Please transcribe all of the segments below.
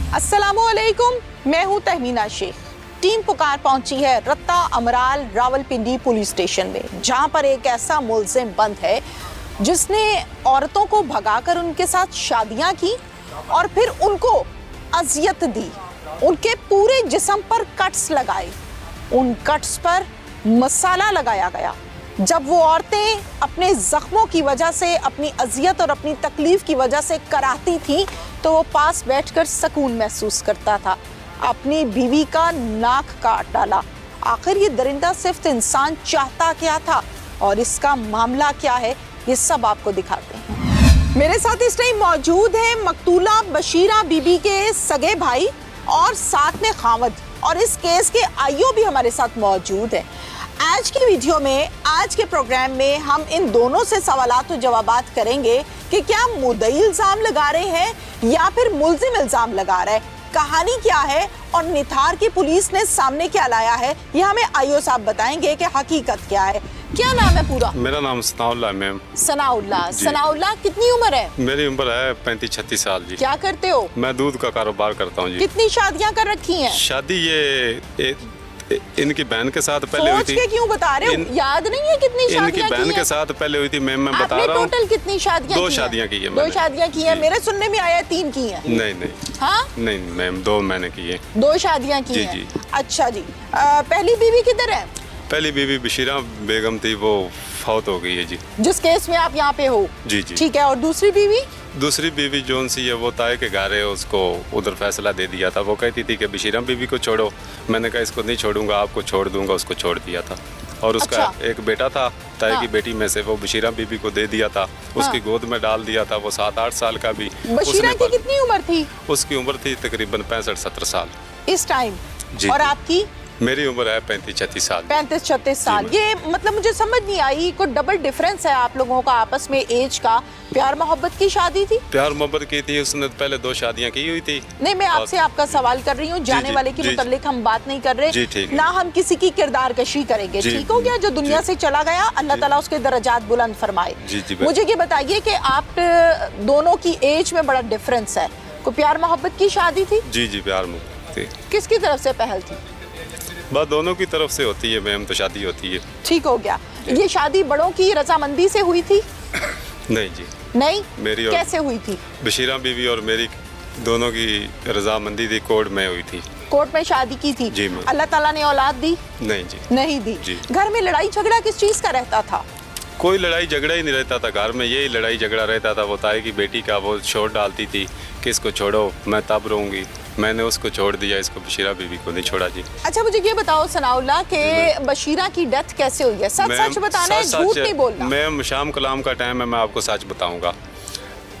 अस्सलामुअलैकुम, मैं हूं तहमीना शेख। टीम पुकार पहुंची है रत्ता अमराल रावलपिंडी पुलिस स्टेशन में, जहां पर एक ऐसा मुलजिम बंद है जिसने औरतों को भगाकर उनके साथ शादियां की और फिर उनको अजियत दी, उनके पूरे जिस्म पर कट्स लगाए, उन कट्स पर मसाला लगाया गया। जब वो औरतें अपने जख्मों की वजह से, अपनी अजियत और अपनी तकलीफ की वजह से कराहती थी, तो वो पास बैठकर सुकून महसूस करता था। अपनी बीवी का नाक काट डाला। आखिर ये दरिंदा सिर्फ इंसान चाहता क्या था और इसका मामला क्या है, ये सब आपको दिखाते हैं। मेरे साथ इस टाइम मौजूद है मकतूला बशीरा बीबी के सगे भाई और साथ में खावद, और इस केस के आईओ भी हमारे साथ मौजूद है। आज की वीडियो में, आज के प्रोग्राम में हम इन दोनों से सवालात और जवाबात करेंगे कि क्या मुद्दई इल्जाम लगा रहे हैं या फिर मुल्जिम इल्जाम लगा रहा है, कहानी क्या है और निथार की पुलिस ने सामने क्या लाया है, ये हमें आईओ साहब बताएंगे कि हकीकत क्या है। क्या नाम है पूरा? मेरा नाम सनाउल्लाह मैम। सनाउल्लाह। सनाउल्लाह, कितनी उम्र है? मेरी उम्र है 35-36 साल जी। क्या करते हो? मैं दूध का कारोबार करता हूँ जी। कितनी शादियां कर रखी हैं? शादी ये इनकी बहन के साथ पहले हुई थी। सोच के क्यों बता रहे हो? याद नहीं है कितनी शादियां इनकी बहन के साथ पहले हुई थी मैम, मैं बता रहा हूँ। टोटल कितनी शादियां? 2 शादियां की है। 2 शादियां की है। मेरे सुनने में आया 3 की है। नहीं। हाँ? नहीं मैम, 2 मैंने की है। 2 शादियां की हैं। जी। अच्छा जी। पहली बीवी किधर है? पहली बीवी बशीरा बेगम थी, वो फौत हो गई है जी। जिस केस में आप यहाँ पे हो? जी। ठीक है। और दूसरी बीवी? दूसरी बीवी जोन सी है वो ताए के घर है, उसको उधर फैसला दे दिया था। वो कहती थी कि बशीरा बीवी को छोड़ो, मैंने कहा इसको नहीं छोड़ूंगा, आपको छोड़ दूंगा, उसको छोड़ दिया था। और उसका एक बेटा था, ताए की बेटी में से, वो बशीरा बीबी को दे दिया था, उसकी गोद में डाल दिया था। वो 7-8 साल का भी। बशीरा की कितनी उम्र थी? उसकी उम्र थी तकरीबन 65-70 साल इस टाइम। जी। और आपकी? मेरी उम्र है 35-36 साल। 35-36 साल। ये मतलब मुझे समझ नहीं आई, कोई डबल डिफरेंस है आप लोगों का आपस में एज का? प्यार मोहब्बत की शादी थी? प्यार मोहब्बत की थी। उसने पहले 2 शादियां की हुई थी। नहीं, मैं आपसे आपका सवाल कर रही हूँ, जाने वाले के मुतालिक हम बात नहीं कर रहे ना, हम किसी की किरदार कशी करेंगे। ठीक हो गया? जो दुनिया से चला गया, अल्लाह ताला उसके दर्जात बुलंद फरमाए। मुझे ये बताइए कि आप दोनों की एज में बड़ा डिफरेंस है, कोई प्यार मोहब्बत की शादी थी? जी, प्यार मोहब्बत थी। किसकी तरफ से पहल थी? बस दोनों की तरफ से होती है मैम, तो शादी होती है। ठीक हो गया। ये शादी बड़ों की रजामंदी से हुई थी? नहीं जी। नहीं? मेरी कैसे हुई थी? बशीरा बीवी और मेरी दोनों की रजामंदी थी, कोर्ट में हुई थी। कोर्ट में शादी की थी? जी मैम। अल्लाह ताला ने औलाद दी? नहीं जी। नहीं दी। जी। घर में लड़ाई झगड़ा किस चीज का रहता था? कोई लड़ाई झगड़ा ही नहीं रहता था घर में, यही लड़ाई झगड़ा रहता था। वो ताए की बेटी का वो छोड़ डालती थी कि इसको छोड़ो, मैं तब रहूंगी, मैंने उसको छोड़ दिया, इसको बशीरा बीवी को नहीं छोड़ा जी। अच्छा, मुझे ये बताओ सनाउल्लाह के बशीरा की डेथ कैसे हुई है? सच बताना है, झूठ नहीं बोलना। मैम शाम कलाम का टाइम है, मैं आपको सच बताऊंगा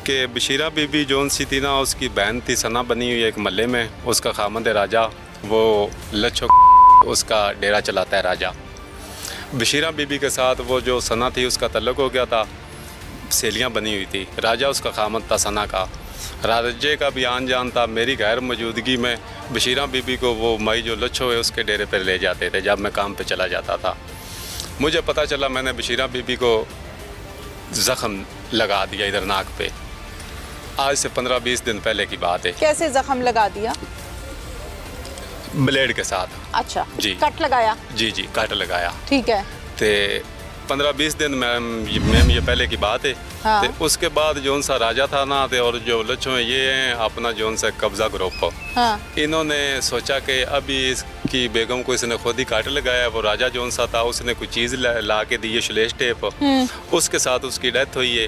कि बशीरा बीबी जोन सी थी ना, उसकी बहन थी सना बनी हुई एक महल्ले में, उसका खामद है राजा, वो लच्छो उसका डेरा चलाता है राजा। बशीरा बीबी के साथ वो जो सना थी उसका तल्लुक हो गया था, सहेलियाँ बनी हुई थी। राजा उसका खामद था सना का, राजे का भी आन जान था। मेरी गैर मौजूदगी में बशीरा बीबी को वो माई जो लच्छो है उसके डेरे पर ले जाते थे जब मैं काम पे चला जाता था। मुझे पता चला, मैंने बशीरा बीबी को ज़ख्म लगा दिया इधर नाक पे। आज से 15-20 दिन पहले की बात है। कैसे जख्म लगा दिया? ब्लेड के साथ। अच्छा जी। कट लगाया? जी, कट लगाया। ठीक है। ते 15-20 दिन मैम ये पहले की बात है। हाँ। ते उसके बाद जोन सा राजा था ना, ते और जो लच्छो हैं ये हैं अपना जोन सा कब्जा ग्रुप। हाँ। इन्होंने सोचा कि अभी इसकी बेगम को इसने खुद ही काट लगाया। वो राजा जोन सा था, उसने कोई चीज़ ला के दी है, श्लेष टेप, उसके साथ उसकी डेथ हुई है।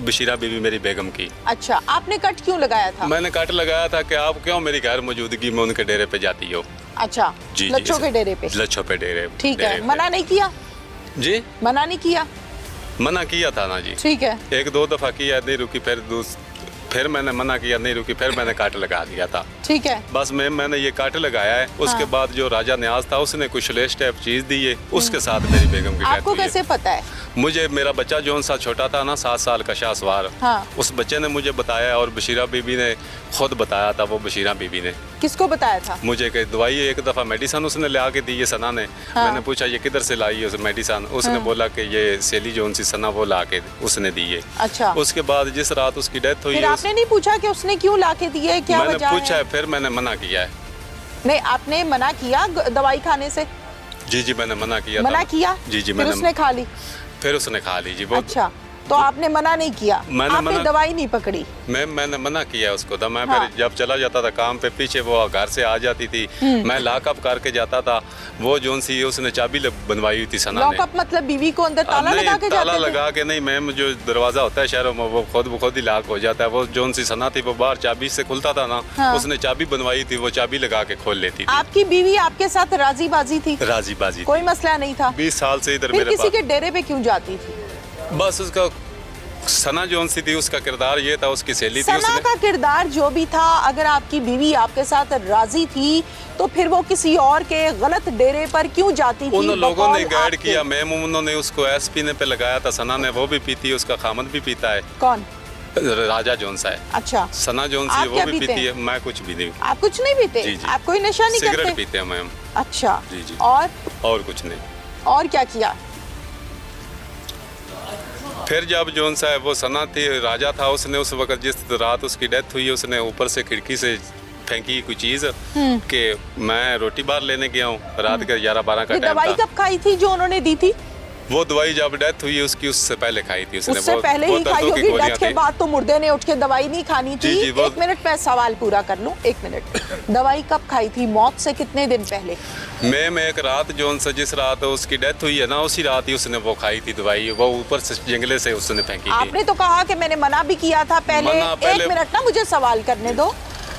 बशीरा बीबी मेरी बेगम की। अच्छा, आपने कट क्यों लगाया था? मैंने कट लगाया था कि आप क्यों मेरी गैर मौजूदगी में उनके डेरे पे जाती हो। अच्छा। जी, लच्छों के डेरे पे? लच्छों पे डेरे। ठीक है। मना नहीं किया? जी, मना नहीं किया? मना किया था ना जी। ठीक है। 1-2 दफ़ा किया, नहीं रुकी, फिर मैंने मना किया, नहीं रुकी, फिर मैंने काट लगा दिया था। ठीक है। बस मैंने ये काट लगाया है। उसके बाद जो राजा न्याज था उसने कुछ श्लेष टाइप चीज़ दी है, उसके साथ मेरी बेगम की डेथ हुई है। आपको कैसे पता है? मुझे मेरा बच्चा जो सा छोटा था ना 7 साल का शाहसवार, हाँ। उस बच्चे ने मुझे बताया और बशीरा बीबी ने खुद बताया था। वो बशीरा बीबी ने किसको बताया था? मुझे कि दवाई एक दफ़ा मेडिसन उसने ला के दी है सना ने। हाँ। मैंने पूछा ये किधर से लाई है उस मेडिसन, उसने बोला कि ये सेली जो सी सना वो ला के उसने दी है। अच्छा। उसके बाद जिस रात उसकी डेथ हुई फिर है आपने नहीं पूछा कि उसने क्यों ला के दी है, क्या मैंने वजह पूछा है? है, फिर मैंने मना किया है। नहीं, आपने मना किया दवाई खाने से? जी मैंने मना किया मना था। किया? जी फिर मैंने उसने खा ली? फिर उसने खा ली जी। वो अच्छा, तो आपने मना नहीं किया? आपने दवाई नहीं पकड़ी? मैंने मना किया उसको था। मैं हाँ। फिर जब चला जाता था काम पे, पीछे वो घर से आ जाती थी, मैं लॉकअप करके जाता था। वो जोन सी उसने चाबी बनवाई हुई थी सना ने। लॉकअप मतलब बीवी को अंदर ताला लगा के ताला जाते थे? लगा के नहीं मैम, जो दरवाजा होता है शहरों में वो खुद ही लॉक हो जाता है। वो जोन सी सना थी वो बाहर चाबी से खुलता था ना। हाँ। उसने चाबी बनवाई थी, वो चाबी लगा के खोल लेती थी। आपकी बीवी आपके साथ राजी बाजी थी? राजी बाजी कोई मसला नहीं था? 20 साल से इधर फिर मेरे किसी पास। के डेरे पे क्यों जाती थी? बस उसका सना जोन सी थी, उसका किरदार ये था, उसकी सहेली थी। सना उसने का किरदार जो भी था, अगर आपकी बीवी आपके साथ राजी थी तो फिर वो किसी और के गलत डेरे पर क्यों जाती थी? उन लोगों ने बकौल गाइड आपके। किया मैम, उन्होंने उसको एस पीने पे लगाया था। सना ने वो भी पीती है, उसका खामद भी पीता है, कौन? राजा जोन सा है। अच्छा, सना जोन आप सी वो क्या भी पीते पीती हैं? है। मैं कुछ भी नहीं। आप कुछ नहीं पीते? जी, जी। आप कोई नशा नहीं सिगरेट करते? पीते हैं मैम। अच्छा जी। और कुछ नहीं। और क्या किया? फिर जब जोन सा है वो सना थी, राजा था, उसने उस वक्त जिस रात उसकी डेथ हुई उसने ऊपर से खिड़की से फेंकी कोई चीज कि मैं रोटी बाहर लेने गया हूँ। रात के 11-12 का ये टाइम दवाई था। कब खाई थी जो उन्होंने दी थी? वो दवाई जब डेथ हुई उसकी उससे पहले खाई थी उसने। उससे पहले ही खाई दर्दों की होगी। गोलियां डेथ के थी। बाद तो मुर्दे ने उठ के दवाई नहीं खानी थी। जी, वो- 1 मिनट मैं सवाल पूरा कर लूं, 1 मिनट। दवाई कब खाई थी? मौत से कितने दिन पहले? मैम एक रात जोन से जिस रात उसकी डेथ हुई है ना, उसी रात ही उसने वो खाई थी दवाई। वो ऊपर से जंगले से उसने फेंकी थी। आपने तो कहा कि मैंने मना भी किया था पहले। मना पहले- 1 मिनट ना, मुझे सवाल करने दो।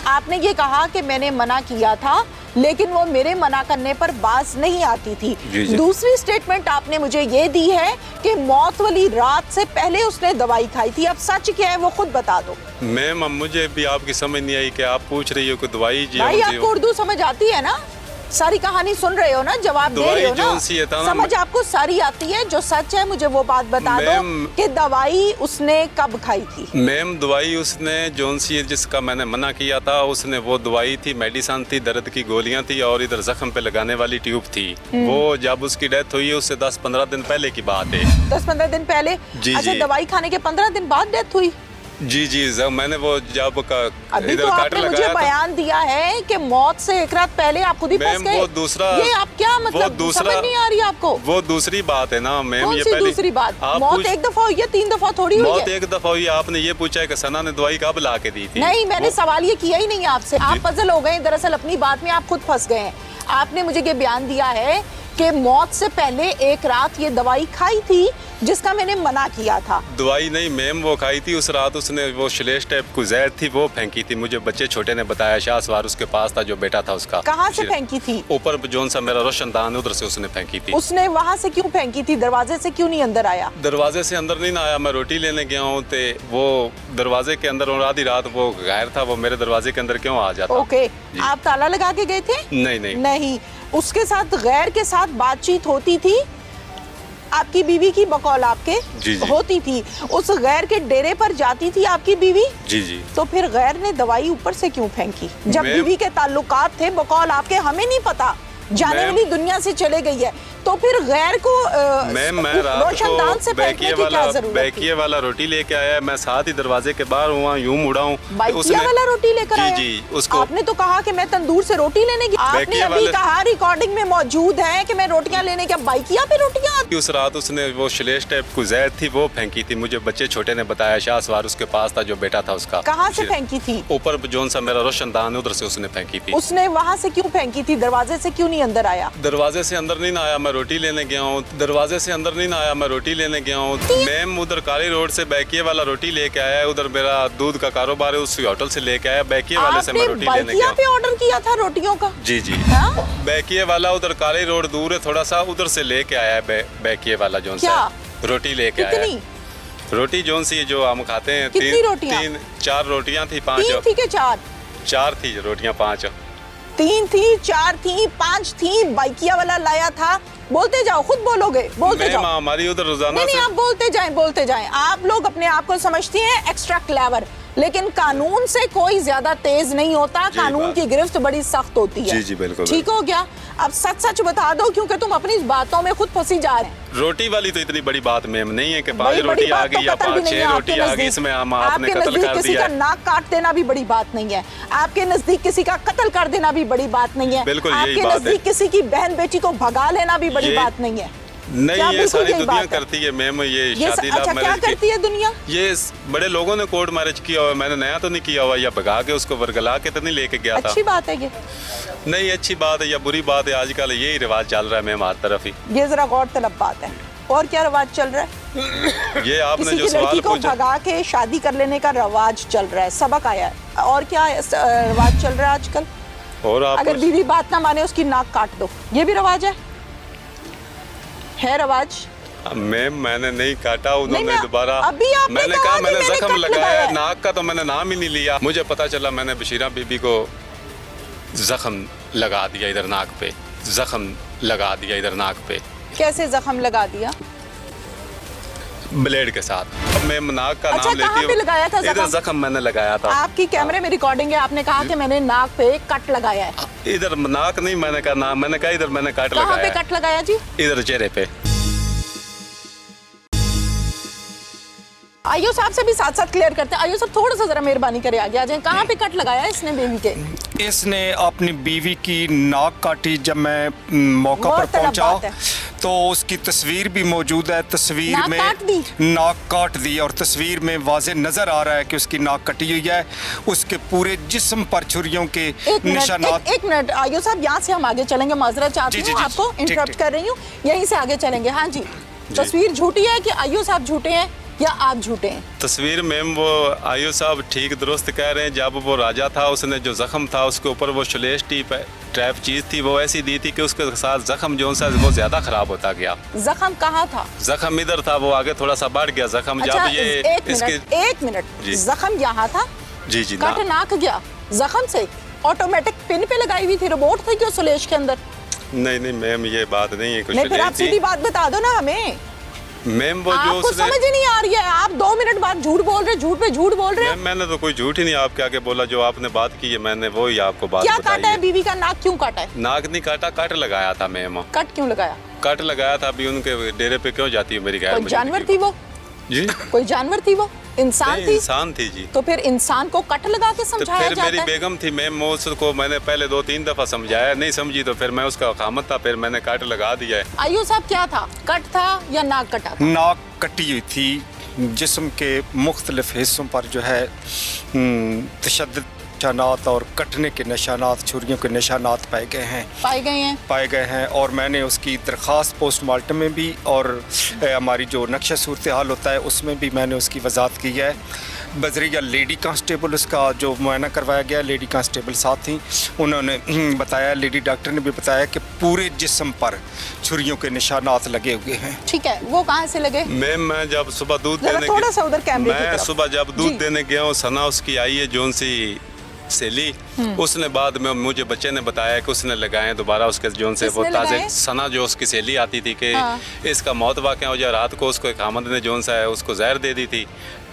आपने ये कहा कि मैंने मना किया था, लेकिन वो मेरे मना करने पर बाज नहीं आती थी। जी। दूसरी स्टेटमेंट आपने मुझे ये दी है कि मौत वाली रात से पहले उसने दवाई खाई थी। अब सच क्या है वो खुद बता दो। मैम मुझे भी आपकी समझ नहीं आई कि आप पूछ रही हो कि दवाई जी भाई आपको उर्दू समझ आती है ना? सारी कहानी सुन रहे हो ना, जवाब दे रहे हो ना? दवाई सी है था ना, समझ आपको सारी आती है। जो सच है मुझे वो बात बता दो मैम- कि दवाई उसने कब खाई थी? मैम दवाई उसने जोन सी है जिसका मैंने मना किया था, उसने वो दवाई थी, मेडिसन थी, दर्द की गोलियां थी और इधर जख्म पे लगाने वाली ट्यूब थी। वो जब उसकी डेथ हुई है उससे 10-15 दिन पहले की बात है। 10-15 दिन पहले? जी, अच्छा, जी। दवाई खाने के 15 दिन बाद डेथ हुई? जी जब मैंने वो जब अभी इधर तो काट आपने मुझे लगाया था। बयान दिया है कि मौत से 1 रात पहले आप खुद ही फंस मैम गए। वो दूसरा, ये आप क्या मतलब समझ नहीं आ रही आपको? वो दूसरी बात है ना मैम। कौन ये सी पहली दूसरी बात? आप मौत पूछ- 1 दफा हुई है, 3 दफा थोड़ी हुई मौत है। 1 दफा हुई। आपने ये पूछा है कि सना ने दवाई कब ला के दी थी? नहीं, मैंने वो- सवाल ये किया ही नहीं आपसे। आप पजल हो गए दरअसल अपनी बात में, आप खुद फंस गए हैं। आपने मुझे ये बयान दिया है कि मौत से पहले 1 रात ये दवाई खाई थी जिसका मैंने मना किया था। दवाई नहीं मैम, वो खाई थी उस रात। उसने वो श्लेष टाइप की जहर थी वो फेंकी थी। मुझे बच्चे छोटे ने बताया, शाहसवार उसके पास था जो बेटा था उसका। कहाँ से फेंकी थी? ऊपर जोन सा मेरा रोशनदान उधर से उसने फेंकी थी। उसने वहाँ से क्यों फेंकी थी? दरवाजे से क्यों नहीं अंदर आया? दरवाजे से अंदर नहीं ना आया। मैं रोटी लेने गया हूँ तो वो दरवाजे के अंदर, और आधी रात वो गैर था, वो मेरे दरवाजे के अंदर क्यों आ जाता? ओके, जी। आप ताला लगा के गए थे? नहीं। नहीं, उसके साथ गैर के साथ बातचीत होती थी? आपकी बीवी की बकौल आपके जी। होती थी? उस गैर के डेरे पर जाती थी आपकी बीवी? जी। तो फिर गैर ने दवाई ऊपर से क्यों फेंकी? जब मैम- बीवी के ताल्लुकात थे बकौल आपके, हमें नहीं पता, जाने मैम- वाली दुनिया से चले गई है, तो फिर गैर को मैम मैं रात रोशनदान से को फेंकने की क्या जरूरत थी? बैकिए वाला रोटी लेके आया। मैं साथ ही दरवाजे के बाहर हुआ, यूं मुड़ा हूँ। बाइकिया वाला रोटी लेकर आया? जी उसको। आपने तो कहा कि मैं तंदूर से रोटी लेने की, आपने बैकिया अभी वाले- कहा रिकॉर्डिंग में मौजूद है कि मैं रोटियां लेने के, बाइकिया पे रोटियां आती? उस रात उसने वो श्लेष टाइप की जहर थी वो फेंकी थी। मुझे बच्चे छोटे ने बताया, शाहसवार उसके पास था जो बेटा था उसका। कहाँ से फेंकी थी? ऊपर जोन सा मेरा रोशनदान उधर से उसने फेंकी थी। उसने वहाँ से क्यों फेंकी थी? दरवाजे से क्यों नहीं अंदर आया? दरवाजे से अंदर नहीं ना आया, मैं रोटी लेने गया हूँ। दरवाजे से अंदर नहीं ना आया, मैं रोटी लेने गया हूँ। मैम उधर काली रोड से बैकिए वाला रोटी लेके आया है। उधर मेरा दूध का कारोबार है, उसी होटल से लेके आया। बैकिए वाले से मैं आपने रोटी लेने बाइकिया गया पे ऑर्डर किया था रोटियों का? जी। हाँ? बैकिए वाला उधर काली रोड दूर है थोड़ा सा, उधर से लेके आया है। बैकिए वाला जोन सा रोटी लेके आया कितनी? है। रोटी जोन सी जो हम खाते हैं। कितनी रोटियां? 4 रोटियां थी, 5 3 थी के 4? 4 थी रोटियां, 5। 3 थी, 4 थी, 5 थी, बाइकिया वाला लाया था। बोलते जाओ, खुद बोलोगे, बोलते जाओ। हमारी उधर रोजाना नहीं, आप बोलते जाएं। आप लोग अपने आप को समझती हैं एक्स्ट्रा क्लेवर, लेकिन कानून से कोई ज्यादा तेज नहीं होता। कानून की गिरफ्त बड़ी सख्त होती है। जी बिल्कुल। ठीक हो गया। अब सच सच बता दो, क्योंकि तुम अपनी बातों में खुद फंसी जा रहे हैं। रोटी वाली तो इतनी बड़ी बात मैम नहीं है कि 5 रोटी आ गई या 5-6 रोटी आ गई, इसमें हम आपने कत्ल कर किसी दिया का नाक काट देना भी बड़ी बात नहीं है। आपके नजदीक किसी का कत्ल कर देना भी बड़ी बात नहीं है। बिल्कुल यही आपके बात है। नजदीक किसी की बहन बेटी को भगा लेना भी बड़ी बात नहीं है। नहीं, ये सारी दुनिया करती है मैम। ये शादी लव अच्छा, क्या मैरिज करती है दुनिया? ये बड़े लोगों ने कोर्ट मैरिज किया हुआ, मैंने नया तो नहीं किया हुआ, या भगा के उसको वर्गला के तो नहीं लेके गया था। अच्छी बात है ये? नहीं, अच्छी बात है या बुरी बात है, आजकल यही रिवाज चल रहा है मैम हर तरफ ही। ये जरा गौर तलब बात है। और क्या रिवाज चल रहा है? ये आपने किसी जो की सवाल लड़की को पूछा, भगा के शादी कर लेने का रिवाज चल रहा है, सबक आया है। और क्या रिवाज चल रहा है आजकल? और आप अगर बीवी बात ना माने उसकी नाक काट दो, ये भी रिवाज है रिवाज? मैम मैंने नहीं काटा, उन्होंने नहीं, दोबारा अभी आपने मैंने कहा कहा कि मैंने मैंने जख्म कट लगाया लगाया है, है। नाक का तो मैंने नाम ही नहीं लिया। मुझे पता चला मैंने बशीरा बीबी को जख्म लगा दिया इधर नाक पे, जख्म लगा दिया इधर नाक पे। कैसे जख्म लगा दिया? ब्लेड के साथ। अब मैं नाक का अच्छा, नाम लेती कहाँ पे लगाया था हूँ, इधर जख्म? जख्म मैंने लगाया था। आपकी कैमरे में रिकॉर्डिंग है, आपने कहा कि मैंने नाक पे कट लगाया है। इधर नाक नहीं, मैंने कहा नाम, मैंने कहा इधर मैंने काट कहाँ लगाया पे है। कट लगाया जी? इधर चेहरे पे। आइयो साहब से भी साथ साथ क्लियर करते हैं। आइयो साहब थोड़ा सा जरा मेहरबानी करे आगे आ जाएं। कहाँ पे कट लगाया इसने बेबी के? इसने अपनी बीवी की नाक काटी। जब मैं मौका पर बहुत तलब पहुंचा बात है। तो उसकी तस्वीर भी मौजूद है। तस्वीर नाक में काट दी? नाक काट दी और तस्वीर में वाज़े नजर आ रहा है कि उसकी नाक कटी हुई है। उसके पूरे जिस्म पर छुरियों के निशानात। एक मिनट आइयो साहब, यहाँ से हम आगे चलेंगे। माजरत चाहती जी, हूँ, जी, आपको ठीक, इंटरप्ट ठीक। कर रही हूँ, यहीं से आगे चलेंगे। हाँ जी, तस्वीर झूठी है कि आइयो साहब झूठे हैं या आप झूठे हैं? तस्वीर मैम वो आयु साहब ठीक दुरुस्त कह रहे हैं। जब वो राजा था, उसने जो जख्म था उसके ऊपर वो शुलेश टाइप चीज थी, वो ऐसी दी थी कि उसके साथ जख्म जो सा वो ज्यादा खराब होता गया। जख्म कहाँ था? जख्म इधर था, वो आगे थोड़ा सा बढ़ गया जख्म। अच्छा, जब ये एक मिनट जी। जख्म यहाँ था, जी जी कट नाक गया जख्म से। ऑटोमेटिक पिन पे लगाई हुई थी, रोबोट थी कि सुलेश के अंदर? नहीं मैम ये बात नहीं है, कुछ नहीं, फिर आप नहीं सीधी थी बात बता दो ना हमें। मैम। वो जो आपको उसने समझ ही नहीं आ रही है, आप 2 मिनट बाद झूठ बोल रहे, झूठ पे झूठ बोल रहे हैं। मैम मैंने तो कोई झूठ ही नहीं आपके आगे बोला। जो आपने बात की है मैंने वो ही आपको बात क्या बताई काटा है है। बीवी का? नाक क्यों काटा है? नाक नहीं काटा, कट लगाया था मैम। कट क्यों लगाया? कट लगाया था। अभी उनके डेरे पे क्यों जाती है मेरी गैर कोई जानवर थी वो? जी कोई जानवर थी वो? इंसान नहीं, थी? इंसान थी जी। तो फिर इंसान को कट लगा के तो समझाया फिर जाता मेरी है? बेगम थी मैम, उसको मैंने पहले 2-3 दफा समझाया, नहीं समझी तो फिर मैं उसका खामत था, फिर मैंने कट लगा दिया है। आयु साहब क्या था, कट था या नाक कटा था? नाक कटी हुई थी। जिस्म के मुख्तलिफ हिस्सों पर जो है तशद्दुद निशानात और कटने के निशानात, छुरियों के निशानात पाए गए हैं। और मैंने उसकी दरख्वास्त पोस्टमार्टम में भी और हमारी जो नक्शा सूरत हाल होता है उसमें भी मैंने उसकी वजाहत की है। बजरिया लेडी कांस्टेबल उसका जो मुआयना करवाया गया, लेडी कांस्टेबल साथ थी, उन्होंने बताया, लेडी डॉक्टर ने भी बताया कि पूरे जिस्म पर छुरियों के निशानात लगे हुए हैं। ठीक है, वो कहाँ से लगे? मैम मैं जब सुबह दूध जरा देने थोड़ा सा उधर कैमरे की मैं तरफ। सुबह जब जी। दूध देने गया हूँ, सना उसकी आई है जोन सी सेली, उसने बाद में मुझे बच्चे ने बताया कि उसने लगाए दोबारा उसके जोन से वो किसने ताजे लगाए? सना जो उसकी सेली आती थी कि हाँ। इसका मौत वाक़या हो जाए। रात को उसको एक आमद ने जोन सा है उसको जहर दे दी थी।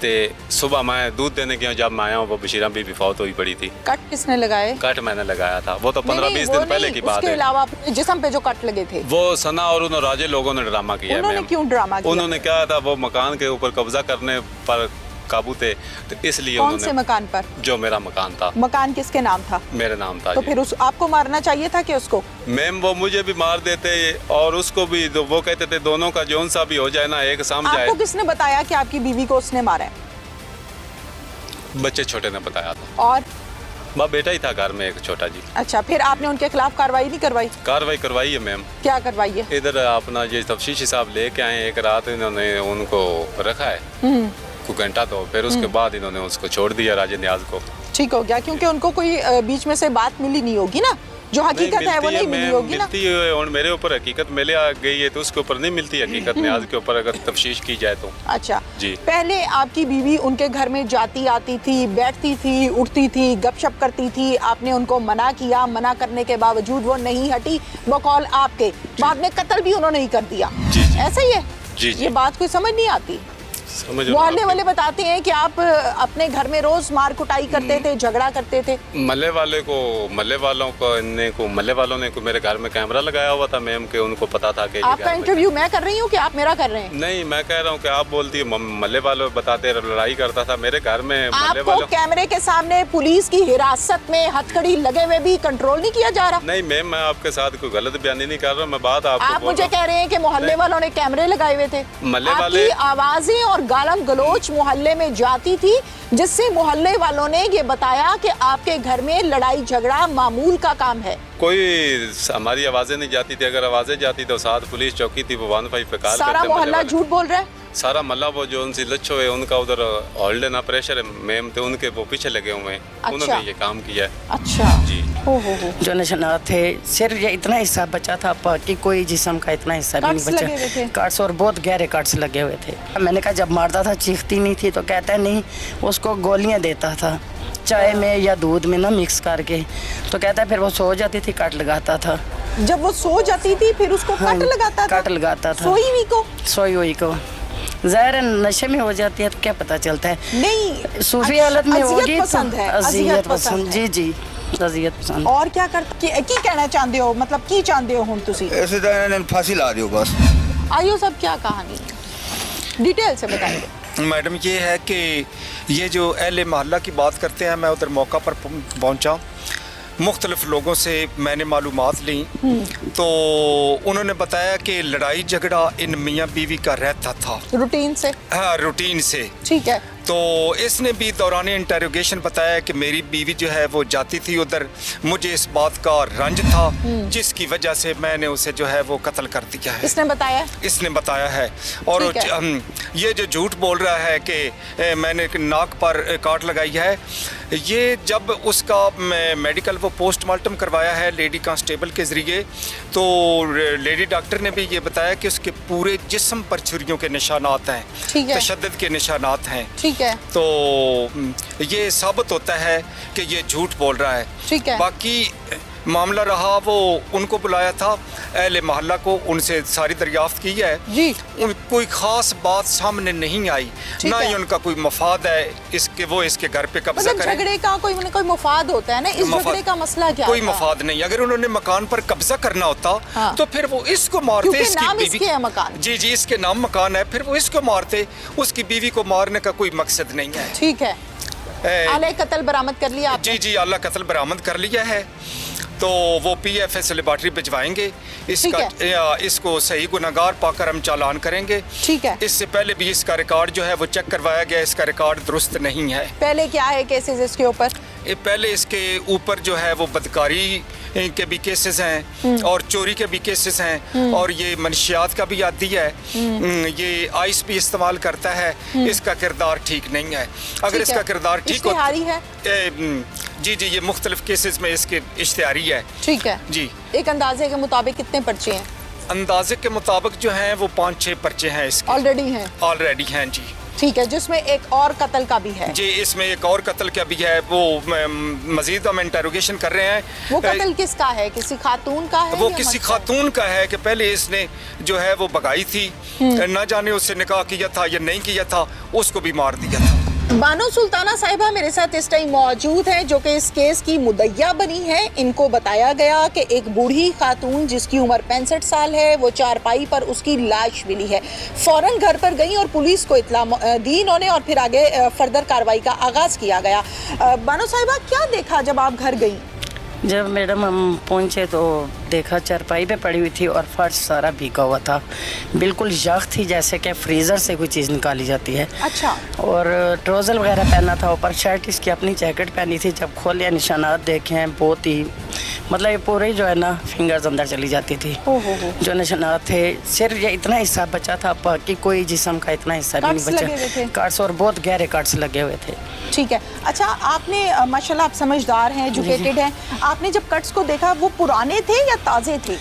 तो सुबह मैं दूध देने गया, जब मैं आया हूँ वो बशीरा बीबी फौत हुई पड़ी थी। कट किसने लगाए? कट मैंने लगाया था, वो तो 15-20 वो दिन पहले नहीं, की बात उसके है। अलावा अपने जिस्म पे जो कट लगे थे वो सना और उन राजे लोगों ने ड्रामा किया है उन्होंने मैम। क्यों ड्रामा किया? उन्होंने क्या था, वो मकान के ऊपर कब्जा करने पर काबू थे, तो इसलिए कौन उन्होंने से मकान पर? जो मेरा मकान था। मकान किसके नाम था? मेरे नाम था तो जी। फिर उस आपको मारना चाहिए था कि उसको? मैम वो मुझे भी मार देते और उसको भी, तो वो कहते थे दोनों का जोन सा भी हो जाए ना, एक साम जाए। आपको किसने बताया कि आपकी बीवी को उसने मारा है? बच्चे छोटे ने बताया था। और माँ बेटा ही था घर में एक छोटा जी। अच्छा, फिर आपने उनके खिलाफ कार्रवाई नहीं करवाई? कार्रवाई करवाई है मैम। क्या करवाई है? इधर अपना ये तफ्तीशी साहब लेके आए, एक रात इन्होंने उनको रखा है कुछ घंटा, तो फिर उसके बाद इन्होंने उसको छोड़ दिया, राजेंद्र न्याज को। ठीक हो गया, क्योंकि उनको कोई बीच में से बात मिली नहीं होगी ना, जो हकीकत है वो नहीं मिली होगी ना। मिलती है और मेरे ऊपर हकीकत मिले आ गई है, तो उसके ऊपर नहीं मिलती हकीकत न्याज के ऊपर, अगर तफ्तीश की जाए तो। अच्छा जी। पहले आपकी बीवी उनके घर में जाती आती थी, बैठती थी, उठती थी, गपशप करती थी, आपने उनको मना किया, मना करने के बावजूद वो नहीं हटी, बकौल आपके बाद में कत्ल भी उन्होंने ही कर दिया। जी, जी। ऐसा ही है? जी, जी। ये बात कोई समझ नहीं आती। समझ मोहल्ले वाले बताते हैं कि आप अपने घर में रोज मार कुटाई करते थे, झगड़ा करते थे। मल्ले वालों ने मेरे घर में कैमरा लगाया हुआ था मैम, के उनको पता था कि आपका इंटरव्यू मैं कर रही हूँ कि आप मेरा कर रहे हैं? नहीं, मैं कह रहा हूँ कि आप बोलती है मल्ले वालों बताते लड़ाई करता था मेरे घर में। मल्ले आपको वालों कैमरे के सामने पुलिस की हिरासत में हथकड़ी लगे हुए भी कंट्रोल नहीं किया जा रहा? नहीं मैम, मैं आपके साथ कोई गलत बयानी नहीं कर रहा, मैं बात आप मुझे कह रहे हैं कि मोहल्ले वालों ने कैमरे लगाए हुए थे। मल्ले आपकी वाले आवाजें और गालम गलोच मोहल्ले में जाती थी, जिससे मोहल्ले वालों ने ये बताया कि आपके घर में लड़ाई झगड़ा मामूल का काम है। कोई हमारी आवाजें नहीं जाती थी, अगर आवाजें जाती तो साथ पुलिस चौकी थी, वो 15 पे कॉल सारा करते। मोहल्ला झूठ बोल रहा है? सारा मल्ला वो जो उनसे लच्छो है उनका उधर होल्ड ना प्रेशर है मैम, तो उनके वो पीछे लगे हुए हैं। अच्छा। उन्होंने ये काम किया है। अच्छा जी। हो। जो निशानात थे सिर्फ ये इतना हिस्सा बचा था, बाकी कोई जिस्म का इतना हिस्सा भी नहीं कट्स लगे हुए थे? बचा। कट्स और बहुत गहरे कट्स लगे हुए थे। मैंने कहा जब मारता था चीखती नहीं थी, तो कहता है नहीं, उसको गोलियां देता था चाय में या दूध में ना मिक्स करके, तो कहता है फिर वो सो जाती थी, कट लगाता था। जब वो सो जाती थी फिर उसको कट लगाता था? कट लगाता था सोई हुई को? सोई हुई को। ज़ाहिर नशे में हो जाती है तो क्या पता चलता है। नहीं, सूफी हालत में होगी अज़ियत पसंद है, अज़ियत पसंद पसंद। जी जी, अज़ियत पसंद। और क्या कर की कहना चाहते हो, मतलब की चाहते हो हुन तुसी? ऐसे तो इन्होंने फांसी ला दियो बस। आइयो सब क्या कहानी है, डिटेल से बताइए। मैडम ये है कि ये जो अहले मोहल्ला की बात करते हैं, मैं उधर मौका पर पहुंचा, मुख्तलिफ लोगों से मैंने मालूमात ली, तो उन्होंने बताया कि लड़ाई झगड़ा इन मियाँ बीवी का रहता था रूटीन से? हाँ, रूटीन से। ठीक है। तो इसने भी दौरान इंटरोगेशन बताया कि मेरी बीवी जो है वो जाती थी उधर, मुझे इस बात का रंज था जिसकी वजह से मैंने उसे जो है वो कत्ल कर दिया है। इसने बताया? इसने बताया है। और ये जो झूठ बोल रहा है कि मैंने नाक पर काट लगाई है, ये जब उसका मेडिकल वो पोस्टमार्टम करवाया है लेडी कांस्टेबल के ज़रिए, तो लेडी डॉक्टर ने भी ये बताया कि उसके पूरे जिस्म पर छुरियों के निशानात हैं, तशद्दुद के निशानात हैं। ठीक है। तो ये साबित होता है कि ये झूठ बोल रहा है। ठीक है। बाकी मामला रहा, वो उनको बुलाया था अहले मोहल्ला को, उनसे सारी दरियाफ्त की है जी। कोई ख़ास बात सामने नहीं आई, ना ही उनका कोई मफाद है इसके वो इसके घर पे कब्जा मतलब करें। झगड़े का कोई मफाद होता है ना, इस झगड़े का मसला क्या? कोई मफाद नहीं। अगर उन्होंने मकान पर कब्जा करना होता हाँ। तो फिर वो इसको मारते, क्योंकि इसकी नाम बीवी इसके है मकान। जी जी, इसके नाम मकान है, फिर वो इसको मारते, उसकी बीवी को मारने का कोई मकसद नहीं है। ठीक है। आले कत्ल बरामद कर लिया आपने? जी जी, आला कत्ल बरामद कर लिया है, तो वो PFS लेबॉर्ट्री भिजवाएंगे इसको सही गुनाहगार पाकर हम चालान करेंगे। ठीक है। इससे पहले भी इसका रिकॉर्ड जो है वो चेक करवाया गया, इसका रिकॉर्ड दुरुस्त नहीं है। पहले क्या है केसेस इसके ऊपर? पहले इसके ऊपर जो है वो बदकारी के भी केसेस हैं और चोरी के भी केसेस हैं, और ये मनशियात का भी आदी है, ये आइस भी इस्तेमाल करता है। इसका किरदार ठीक नहीं है। अगर इसका किरदार ठीक हो है जी जी, ये मुख्तलिफ केसेस में इसके इश्तिहारी है। ठीक है जी। एक अंदाजे के मुताबिक कितने पर्चे हैं? अंदाजे के मुताबिक जो हैं वो 5-6 पर्चे हैं इसके। ऑलरेडी हैं जी। ठीक है, जिसमें एक और कत्ल का भी है? जी, इसमें एक और कत्ल का भी है, वो मजीद हम इंटरोगेशन कर रहे हैं। वो कत्ल किसका है? किसी खातून का है? वो किसी खातून का है कि पहले इसने जो है वो भगाई थी, ना जाने उससे निकाह किया था या नहीं किया था, उसको भी मार दिया था। बानो सुल्ताना साहिबा मेरे साथ इस टाइम मौजूद हैं, जो कि इस केस की मुद्दइया बनी है। इनको बताया गया कि एक बूढ़ी खातून जिसकी उम्र 65 साल है, वो चारपाई पर उसकी लाश मिली है। फौरन घर पर गई और पुलिस को इत्ला दी इन्होंने, और फिर आगे फर्दर कार्रवाई का आगाज किया गया। बानो साहिबा, क्या देखा जब आप घर गई? जब मैडम हम पहुंचे तो देखा चारपाई पे पड़ी हुई थी और फर्श सारा भीगा हुआ था, बिल्कुल यख थी जैसे कि फ्रीज़र से कोई चीज़ निकाली जाती है। अच्छा। और ट्राउज़र वगैरह पहना था, ऊपर शर्ट इसकी अपनी जैकेट पहनी थी। जब खोले निशानात देखे हैं बहुत ही मतलब ये पूरे जो है ना फिंगर्स अंदर चली जाती थी। हो। जो निशानात थे सिर्फ ये इतना हिस्सा बचा था, बाकी कोई जिस्म का इतना हिस्सा भी कट्स नहीं लगे हुए थे? बचा। कट्स और बहुत गहरे कट्स लगे हुए थे। ठीक है। अच्छा, आपने माशाल्लाह आप समझदार हैं, एजुकेटेड हैं, आपने जब कट्स को देखा वो पुराने थे या ताज़े थे?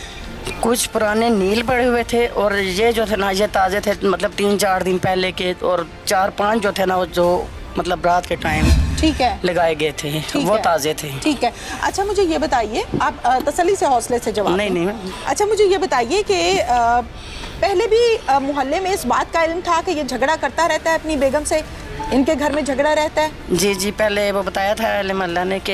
कुछ पुराने नील पड़े हुए थे और ये जो थे ना ये ताज़े थे, मतलब 3-4 दिन पहले के, और 4-5 जो थे ना वो जो मतलब रात के टाइम ठीक है, लगाए गए थे, ठीक वो है, ताज़े थे। ठीक है। अच्छा, मुझे ये बताइए, आप तसल्ली से हौसले से जवाब नहीं दें। नहीं अच्छा, मुझे ये बताइए कि पहले भी मोहल्ले में इस बात का इल्म था कि ये झगड़ा करता रहता है अपनी बेगम से, इनके घर में झगड़ा रहता है? जी पहले वो बताया था अहले मोहल्ला ने कि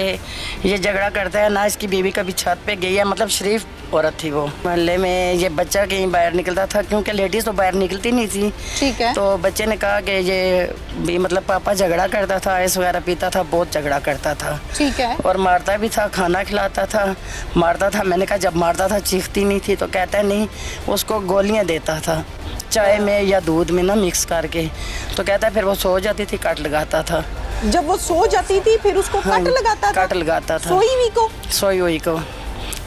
ये झगड़ा करता है ना, इसकी बीवी कभी छत पे गई है, मतलब शरीफ औरत थी वो। मोहल्ले में ये बच्चा कहीं बाहर निकलता था क्योंकि लेडीज़ तो बाहर निकलती नहीं थी। ठीक है। तो बच्चे ने कहा कि ये भी मतलब पापा झगड़ा करता था, आइस वगैरह पीता था, बहुत झगड़ा करता था। ठीक है। और मारता भी था, खाना खिलाता था, मारता था। मैंने कहा जब मारता था चीखती नहीं थी? तो कहता है नहीं, उसको गोलियाँ देता था चाय में या दूध में ना मिक्स करके। तो कहता है फिर वो सो जाती थी, कट लगाता था। जब वो सो जाती थी फिर उसको कट लगाता था? कट लगाता था सोई हुई को? सोई हुई को।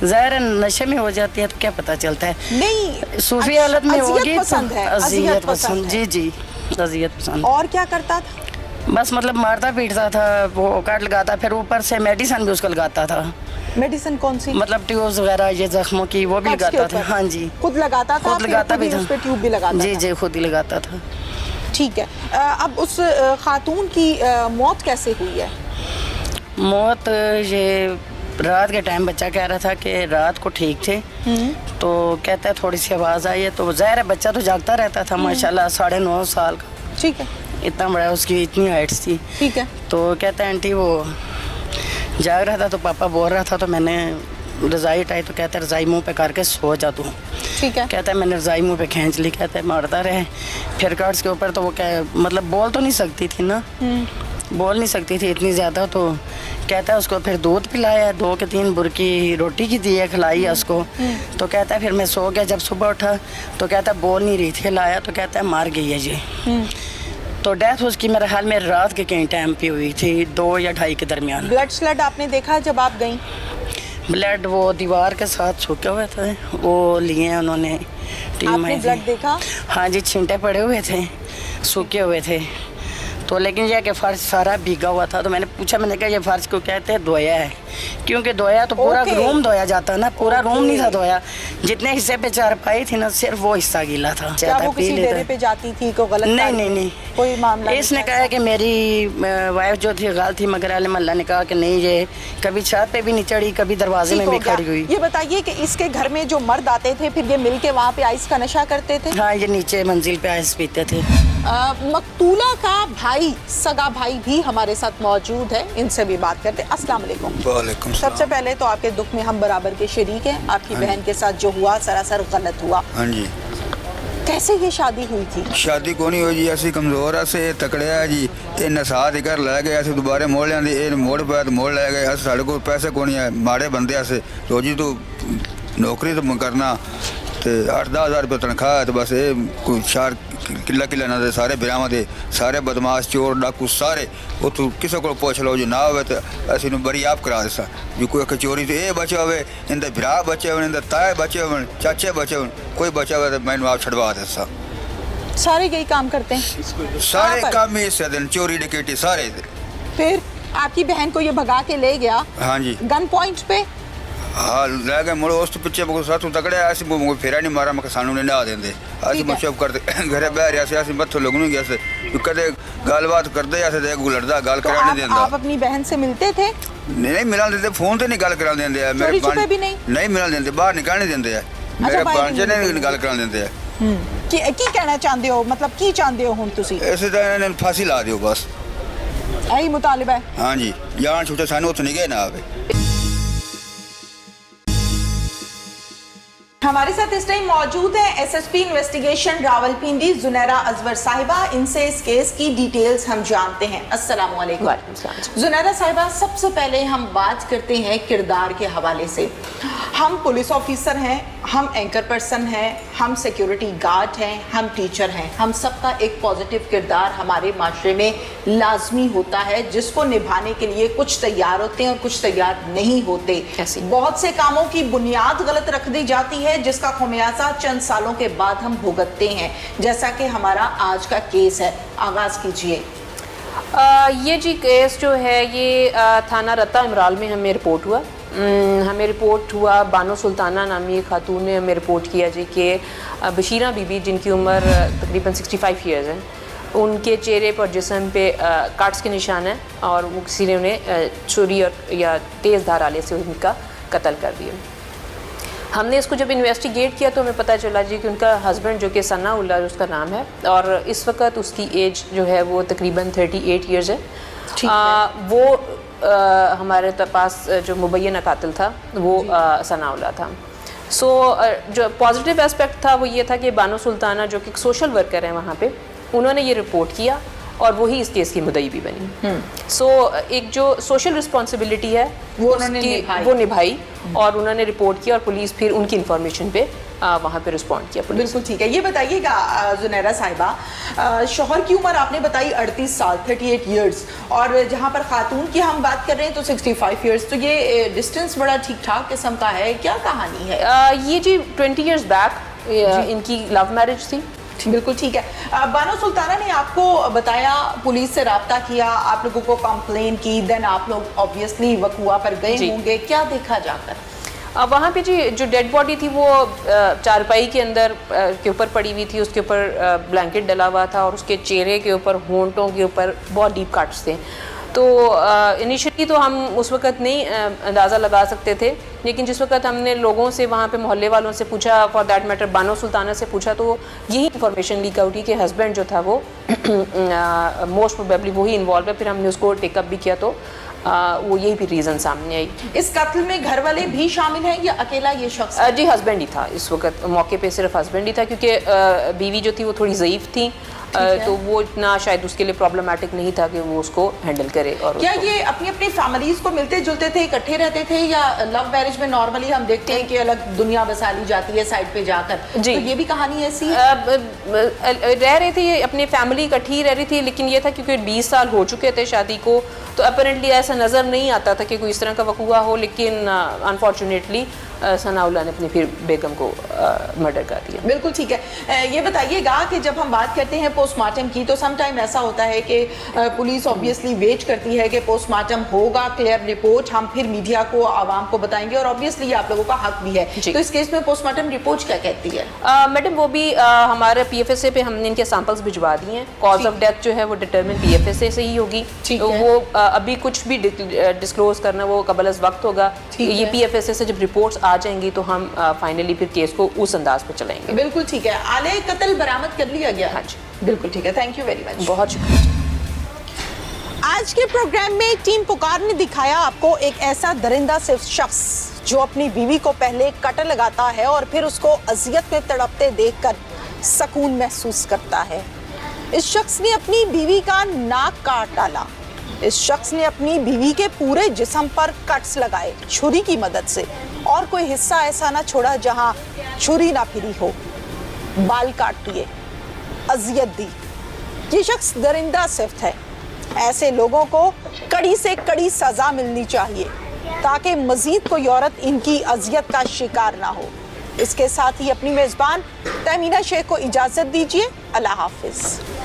ज़ाहिर नशे में हो जाती है तो क्या पता चलता है। नहीं, सूफी हालत में होगी अज़ियत पसंद है, अज़ियत पसंद पसंद। है। जी अज़ियत पसंद। और क्या करता था? बस मतलब मारता पीटता था, वो कट लगाता, फिर ऊपर से मेडिसिन भी उसको लगाता था। मेडिसिन कौन सी? मतलब ट्यूब्स वगैरह ये जख्मों की वो भी कट्स के लगाता था। ऊपर? हाँ जी, खुद लगाता था? खुद लगाता भी था, उस पे ट्यूब भी लगाता था? जी खुद ही लगाता था। ठीक है। अब उस खातून की मौत कैसे हुई है? मौत ये रात के टाइम, बच्चा कह रहा था कि रात को ठीक थे, तो कहता है थोड़ी सी आवाज़ आई है, तो ज़ाहिर है बच्चा तो जागता रहता था माशाल्लाह, 9.5 साल का। ठीक है। इतना बड़ा, उसकी इतनी हाइट्स थी। ठीक है। तो कहता है आंटी वो जाग रहा था तो पापा बोल रहा था, तो मैंने रज़ाई उठाई, तो कहता है रज़ाई मुँह पे करके सो जा तू। ठीक है। कहता है मैंने रज़ाई मुँह पे खींच ली। कहता है मारता रहे फिर कार्ड्स के ऊपर। तो वो क्या मतलब बोल तो नहीं सकती थी ना, बोल नहीं सकती थी इतनी ज़्यादा। तो कहता है उसको फिर दूध पिलाया, 2 के 3 बुरकी रोटी की दी है, खिलाई है उसको। तो कहता है फिर मैं सो गया, जब सुबह उठा तो कहता है बोल नहीं रही थी, खिलाया तो कहता है मार गई है ये। तो डेथ उसकी मेरे हाल में रात के कहीं टाइम पे हुई थी, 2 या 2:30 के दरमियान। ब्लड स्लड आपने देखा जब आप गई? ब्लड वो दीवार के साथ सूखे हुए थे, वो लिए उन्होंने, टीम आपने आई ब्लड थी। देखा? हाँ जी, छींटे पड़े हुए थे, सूखे हुए थे। तो लेकिन यह कि फर्श सारा भीगा हुआ था। तो मैंने पूछा, मैंने कहा ये फर्श को कहते हैं धोया है, क्योंकि धोया तो पूरा रूम धोया जाता ना, पूरा रूम नहीं था धोया। जितने हिस्से पे चारपाई थी ना, सिर्फ वो हिस्सा गीला था। क्या वो किसी डेरे पे जाती थी, कोई गलत? नहीं कोई मामला? इसने कहा कि मेरी वाइफ जो थी गाल थी, मगर अहले मोहल्ला ने कहा कि नहीं, ये कभी छत पे भी नहीं चढ़ी, कभी दरवाजे में भी खड़ी हुई। ये बताइए कि इसके घर में जो मर्द आते थे फिर ये मिल के वहाँ पे आइस का नशा करते थे? हाँ, ये नीचे मंजिल पे आइस पीते थे। मकतूला का भाई, सगा भाई भी हमारे साथ मौजूद है, इनसे भी बात करते हैं। अस्सलाम वालेकुम। वालेकुम सलाम। सबसे पहले तो आपके दुख में हम बराबर के शरीक हैं। आपकी बहन के साथ जो हुआ सरासर गलत हुआ। हाँ जी। कैसे ये शादी हुई थी? शादी को नहीं हुई जी, असि कमजोर से तकड़िया जी। ये नसा दे कर लै गए, असि दोबारे मोड़ लिया, ये मोड़ पाया तो मोड़ लै गए। साढ़े को पैसे को नहीं है, माड़े बंदे अस रोजी तो नौकरी तो करना, तो 8-10 हज़ार रुपये तनख्वाह है। तो बस ये कोई शार किला ना दे, सारे बिरावां दे सारे बदमाश चोर डाकू सारे उतो किसी को पुछ लो जी, ना हो तो असि बरी आप करा देसा जी। कोई चोरी तो ये बचे हुए, इनके बिरा बचे हुए, इनके ताए बचे हुए, चाचे बचे हुए, कोई बचा हुआ तो मैंने आप छड़वा देसा। सारे यही काम करते हैं? सारे काम ही इस दिन चोरी डकैती सारे। फिर आपकी बहन को ये भगा के ले गया? हाँ जी। गन पॉइंट पे? हाँ, लै गए मुड़ो। उस तो पिछे साथ तकड़े असि फेरा नहीं मारा, मैं सानू ने ना देंगे। असि चुप करते घरे बह रहा से, मत्थों लगनू गया से, कदे गलबात करते तो लड़दा, गल करा नहीं देंदा। आप अपनी बहन से मिलते थे? नहीं मिलन देते, फोन ते नहीं गल करा देंगे। चोरी छुपे भी नहीं मिलन देंगे, बाहर निकल नहीं देंगे। मेरे भांजे ने गल करा देंगे। की कहना चाहते हो, मतलब की चाहते हो हुण तुसी? इस तरह फांसी ला दियो बस, यही मुतालिबा है? हाँ जी। जान छुटे सानू उत्थे नहीं गए ना आवे। हमारे साथ इस टाइम मौजूद है एसएसपी इन्वेस्टिगेशन रावलपिंडी जुनैरा अजवर साहिबा। इनसे इस केस की डिटेल्स हम जानते हैं। अस्सलाम वालेकुम जुनैरा साहिबा, सबसे पहले हम बात करते हैं किरदार के हवाले से। हम पुलिस ऑफिसर हैं, हम एंकर पर्सन हैं, हम सिक्योरिटी गार्ड हैं, हम टीचर हैं, हम सबका एक पॉजिटिव किरदार हमारे माशरे में लाजमी होता है, जिसको निभाने के लिए कुछ तैयार होते हैं और कुछ तैयार नहीं होते। बहुत से कामों की बुनियाद गलत रख दी जाती है, जिसका खुमियाजा चंद सालों के बाद हम भुगतते हैं, जैसा कि हमारा आज का केस है। आगाज कीजिए। ये जी केस जो है ये थाना रत्ता इमराल में हमें रिपोर्ट हुआ। हमें रिपोर्ट हुआ, बानो सुल्ताना नामी खातून ने हमें रिपोर्ट किया जी कि बशीरा बीबी, जिनकी उम्र तकरीबन 65 ईयर्स है, उनके चेहरे पर जिस्म पे काट्स के निशान हैं और वो किसी ने उन्हें छुरी और या तेज़ धार आले से उनका कत्ल कर दिया। हमने इसको जब इन्वेस्टिगेट किया तो हमें पता चला जी कि उनका हस्बैंड जो कि सनाउल्लाह उसका नाम है, और इस वक्त उसकी एज जो है वो तकरीबन 38 ईयर्स है। वो हमारे पास जो मुबैना कातिल था वो सनाउल्लाह था। सो जो पॉजिटिव एस्पेक्ट था वो ये था कि बानो सुल्ताना जो कि सोशल वर्कर हैं वहाँ पे, उन्होंने ये रिपोर्ट किया और वही इस केस की मुद्दई भी बनी। सो एक जो सोशल रिस्पॉन्सिबिलिटी है वो निभाई और उन्होंने रिपोर्ट किया और पुलिस फिर उनकी इंफॉर्मेशन पे वहाँ पे रिस्पॉन्ड किया। बिल्कुल ठीक है। ये बताइएगा जुनैरा साहिबा, शोहर की उम्र आपने बताई 38 साल 38 इयर्स, और जहाँ पर खातून की हम बात कर रहे हैं तो 65 इयर्स, तो ये डिस्टेंस बड़ा ठीक ठाक किस्म का है, क्या कहानी है? ये जी 20 इयर्स बैक इनकी लव मैरिज थी। बिल्कुल ठीक है। बानो सुल्ताना ने आपको बताया, पुलिस से रब्ता किया, आप लोगों को कंप्लेन की, देन आप लोग ऑब्वियसली वकुआ पर गए होंगे, क्या देखा जाकर? वहाँ पे जी जो डेड बॉडी थी वो चारपाई के अंदर के ऊपर पड़ी हुई थी, उसके ऊपर ब्लैंकेट डला हुआ था और उसके चेहरे के ऊपर, होंठों के ऊपर बहुत डीप कट्स थे। तो इनिशियली तो हम उस वक़्त नहीं अंदाज़ा लगा सकते थे, लेकिन जिस वक्त हमने लोगों से, वहाँ पे मोहल्ले वालों से पूछा, for that matter Bano Sultana से पूछा, तो यही इन्फॉर्मेशन लीक आउट हुई कि हस्बैंड जो था वो मोस्ट प्रोबेबली वही इन्वॉल्व है। फिर हमने उसको टेकअप भी किया तो वो यही भी रीज़न सामने आई। इस कत्ल में घर वाले भी शामिल हैं या अकेला ये शख्स? जी हस्बैंड ही था इस वक्त, मौके पे सिर्फ हस्बैंड ही था, क्योंकि बीवी जो थी वो थोड़ी ज़ईफ़ थी, तो वो इतना शायद उसके लिए प्रॉब्लमेटिक नहीं था कि वो उसको हैंडल करे। और क्या ये अपनी अपनी फैमिलीज को मिलते जुलते थे, इकट्ठे रहते थे, या लव मैरिज में नॉर्मली हम देखते हैं कि अलग दुनिया बसा ली जाती है साइड पे जाकर, जी तो ये भी कहानी ऐसी है? रह रहे थे अपनी फैमिली इकट्ठी रह रही थी, लेकिन ये था क्योंकि 20 साल हो चुके थे शादी को, तो अपेरेंटली ऐसा नज़र नहीं आता था कि कोई इस तरह का वक़ूआ हो, लेकिन अनफॉर्चुनेटली सनाउल्लाह ने अपनी फिर बेगम को मर्डर कर दिया। बिल्कुल ठीक है। ये बताइएगा कि जब हम बात करते हैं पोस्टमार्टम की, तो समटाइम ऐसा होता है कि पुलिस ऑब्वियसली वेट करती है कि पोस्टमार्टम होगा, क्लियर रिपोर्ट हम फिर मीडिया को, आवाम को बताएंगे, और ऑब्वियसली आप लोगों का हक भी है। तो इस केस में पोस्टमार्टम रिपोर्ट क्या कहती है? मैडम वो भी हमारे PFSA पे हमने इनके सैंपल्स भिजवा दिए हैं। कॉज ऑफ डेथ जो है वो डिटरमिन PFSA से ही होगी, तो वो अभी कुछ भी डिस्क्लोज करना वो कबल अज़ वक्त होगा। ये PFSA से जब रिपोर्ट्स आ जाएंगी तो हम फाइनली फिर केस को उस अंदाज पे चलाएंगे। बिल्कुल ठीक है। आले कत्ल बरामद कर लिया गया? हाँ जी बिल्कुल ठीक है। थैंक यू वेरी मच, बहुत शुक्रिया। आज के प्रोग्राम में टीम पुकार ने दिखाया आपको एक ऐसा दरिंदा सिर्फ शख्स जो अपनी बीवी को पहले कटर लगाता है और फिर उसको अजियत में तड़पते देखकर सुकून महसूस करता है। इस शख्स ने अपनी बीवी का नाक काट डाला। इस शख्स ने अपनी बीवी के पूरे जिस्म पर कट्स लगाए छुरी की मदद से, और कोई हिस्सा ऐसा ना छोड़ा जहां छुरी ना फिरी हो। बाल काट दिए, अजियत दी। ये शख्स दरिंदा सिफ्त है। ऐसे लोगों को कड़ी से कड़ी सजा मिलनी चाहिए ताकि मजीद कोई औरत इनकी अजियत का शिकार ना हो। इसके साथ ही अपनी मेज़बान तहमीना शेख को इजाज़त दीजिए। अल्लाह हाफिज़।